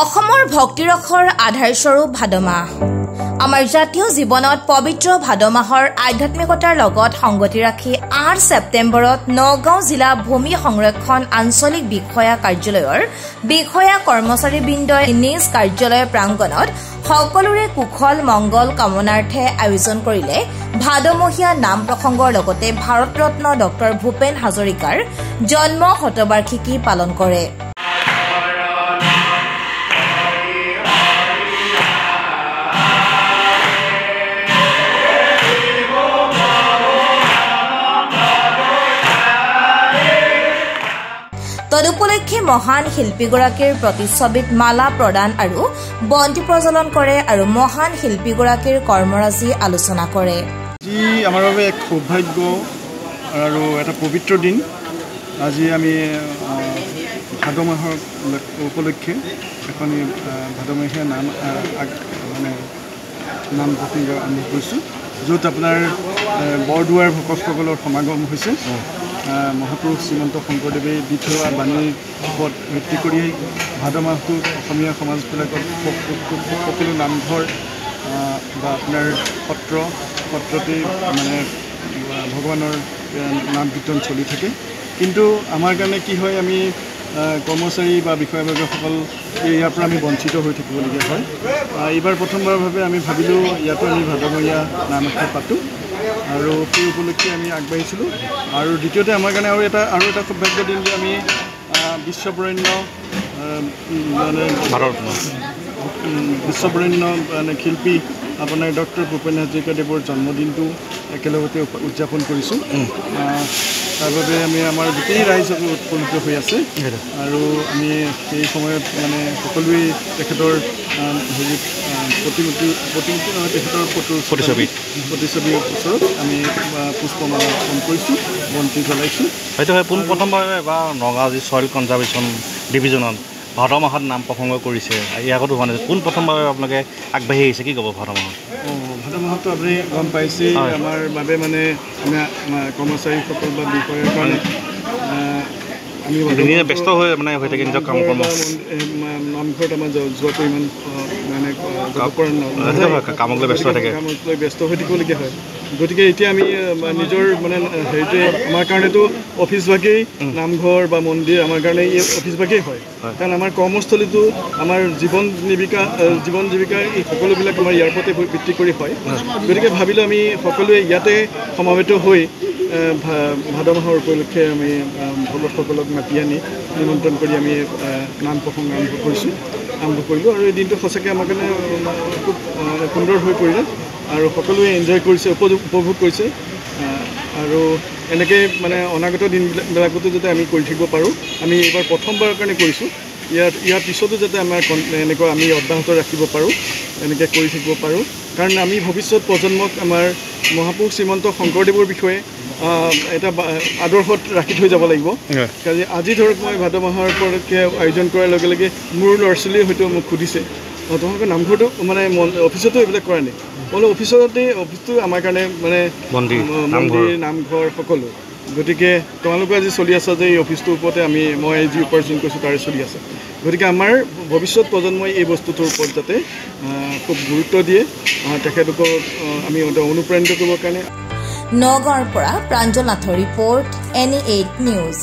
অসমৰ ভক্তিৰসৰ আধাৰস্বৰূপ ভাদ মাহ আমাৰ জাতীয় জীৱনত পবিত্ৰ ভাদ মাহৰ আধ্যাত্মিকতাৰ লগত সংগতি ৰাখি 8 ছেপ্টেম্বৰত নগাঁও জিলা ভূমি সংৰক্ষণ আঞ্চলিক বিষয়া কাৰ্যালয়ৰ বিষয়া কৰ্মচাৰীবৃন্দই নিজ কাৰ্যালয় প্ৰাংগণত সকলোৰে কুশল মংগল কামনাৰ্থে আয়োজন কৰিলে ভাদমহীয়া নাম প্ৰসংগৰ লগতে ভাৰতৰত্ন ডক্টৰ ভূপেন হাজৰিকাৰ জন্ম শতবাৰ্ষিকী পালন কৰে। তদুপলক্ষে মহান শিল্পীগৰাকীৰ প্ৰতিচ্ছবিত মালা প্ৰদান আৰু বন্তি প্ৰজ্বলন কৰে আৰু মহান শিল্পীগৰাকীৰ কৰ্মৰাজি আলোচনা কৰে। আজি আমাৰ বাবে এক সৌভাগ্য আৰু এটা পবিত্ৰ দিন। আজি আমি ভাদ মাহৰ উপলক্ষে এখন ভাদমহীয়া নাম প্ৰসংগ আৰম্ভ কৰিছোঁ, য'ত আপোনাৰ বৰদুৱাৰ ভকতসকলৰ সমাগম হৈছে। মহাপুৰুষ শ্ৰীমন্ত শংকৰদেৱে দি থোৱা বাণীৰ ওপৰত ভিত্তি কৰি ভাদ মাহটো অসমীয়া সমাজবিলাকত সকলো নামঘৰ বা আপোনাৰ সত্ৰতেই মানে ভগৱানৰ নাম কীৰ্তন চলি থাকে। কিন্তু আমাৰ কাৰণে কি হয়, আমি কৰ্মচাৰী বা বিষয়াবৰ্গসকল ইয়াৰ পৰা আমি বঞ্চিত হৈ থাকিবলগীয়া হয়। এইবাৰ প্ৰথমবাৰৰ বাবে আমি ভাবিলোঁ ইয়াতো আমি ভাদমহীয়া নাম এখন পাতোঁ আৰু সেই উপলক্ষে আমি আগবাঢ়িছিলোঁ। আৰু দ্বিতীয়তে আমাৰ কাৰণে আৰু এটা সৌভাগ্য দিন যে আমি বিশ্ববৰেণ্য শিল্পী আপোনাৰ ডক্টৰ ভূপেন হাজৰিকাদেৱৰ জন্মদিনটো একেলগতে উদযাপন কৰিছোঁ। তাৰ বাবে আমাৰ গোটেই ৰাইজ উৎফুল্লিত হৈ আছে আৰু আমি সেই সময়ত মানে সকলোৱে তেখেতৰ প্ৰতিমূৰ্তি নহয়, তেখেতৰ প্ৰতিছবিৰ ওচৰত আমি পুষ্পমালা অৰ্পণ কৰিছোঁ, বন্তি জ্বলাইছোঁ। হয়তো পোনপ্ৰথমবাৰ বা নগাঁও যি চইল কনজাৰ্ভেশ্যন ডিভিজনত ভাদ মাহত নাম প্ৰসংগ কৰিছে, ইয়াৰ আগতো হোৱা নাই, পোনপ্ৰথমবাৰ আপোনালোকে আগবাঢ়ি আহিছে, কি ক'ব ভাদ মাহত? ভাদ মাহতো আপুনি গম পাইছেই, আমাৰ বাবে মানে আমাৰ কৰ্মচাৰীসকল বা বিষয়াৰ কাৰণে আমি ব্যস্ত হৈ থাকে নিজৰ কাম কৰ্ম। নামঘৰত আমাৰ যোৱাটো ইমান মানে কামক লৈ ব্যস্ত হৈ থাকিবলগীয়া হয়। গতিকে এতিয়া আমি নিজৰ মানে হেৰিতে আমাৰ কাৰণেতো অফিচ ভাগেই নামঘৰ বা মন্দিৰ আমাৰ কাৰণে এই অফিচ ভাগেই হয়, কাৰণ আমাৰ কৰ্মস্থলীটো আমাৰ জীৱন জীৱিকাৰ এই সকলোবিলাক আমাৰ ইয়াৰ ওপৰতে ভিত্তি কৰি হয়। গতিকে ভাবিলোঁ আমি সকলোৱে ইয়াতে সমবেত হৈ ভাদ মাহৰ উপলক্ষে আমি ভকতসকলক মাতি আনি নিমন্ত্ৰণ কৰি আমি নাম প্ৰসংগ আৰম্ভ কৰিলোঁ আৰু এই দিনটো সঁচাকৈ আমাৰ কাৰণে খুব সুন্দৰ হৈ পৰিলে আৰু সকলোৱে এনজয় কৰিছে, উপভোগ কৰিছে। আৰু এনেকৈ মানে অনাগত দিনবিলাকতো যাতে আমি কৰি থাকিব পাৰোঁ, আমি এইবাৰ প্ৰথমবাৰৰ কাৰণে কৰিছোঁ। ইয়াৰ পিছতো যাতে আমাৰ এনেকুৱা আমি অব্যাহত ৰাখিব পাৰোঁ, এনেকৈ কৰি থাকিব পাৰোঁ, কাৰণ আমি ভৱিষ্যত প্ৰজন্মক আমাৰ মহাপুৰুষ শ্ৰীমন্ত শংকৰদেৱৰ বিষয়ে এটা আদৰ্শত ৰাখি থৈ যাব লাগিব। কাৰণ আজি ধৰক মই ভাদ মাহৰ উপলক্ষে আয়োজন কৰাৰ লগে লগে মোৰ ল'ৰা ছোৱালীয়ে হয়তো মোক সুধিছে, তোমালোকে নামঘৰটো মানে অফিচতো এইবিলাক কৰা নাই? বোলো অফিচটো আমাৰ কাৰণে মানে মন্দিৰ নামঘৰ সকলো। গতিকে তোমালোকে আজি চলি আছা যে এই অফিচটোৰ ওপৰতে মই যি উপাৰ্জন কৰিছোঁ তাৰে চলি আছে। গতিকে আমাৰ ভৱিষ্যত প্ৰজন্মই এই বস্তুটোৰ ওপৰত যাতে খুব গুৰুত্ব দিয়ে, তেখেতলোকক আমি অনুপ্ৰাণিত কৰিবৰ কাৰণে। নগাঁৱৰ পৰা প্ৰাঞ্জল নাথৰ ৰিপৰ্ট, NE8 নিউজ।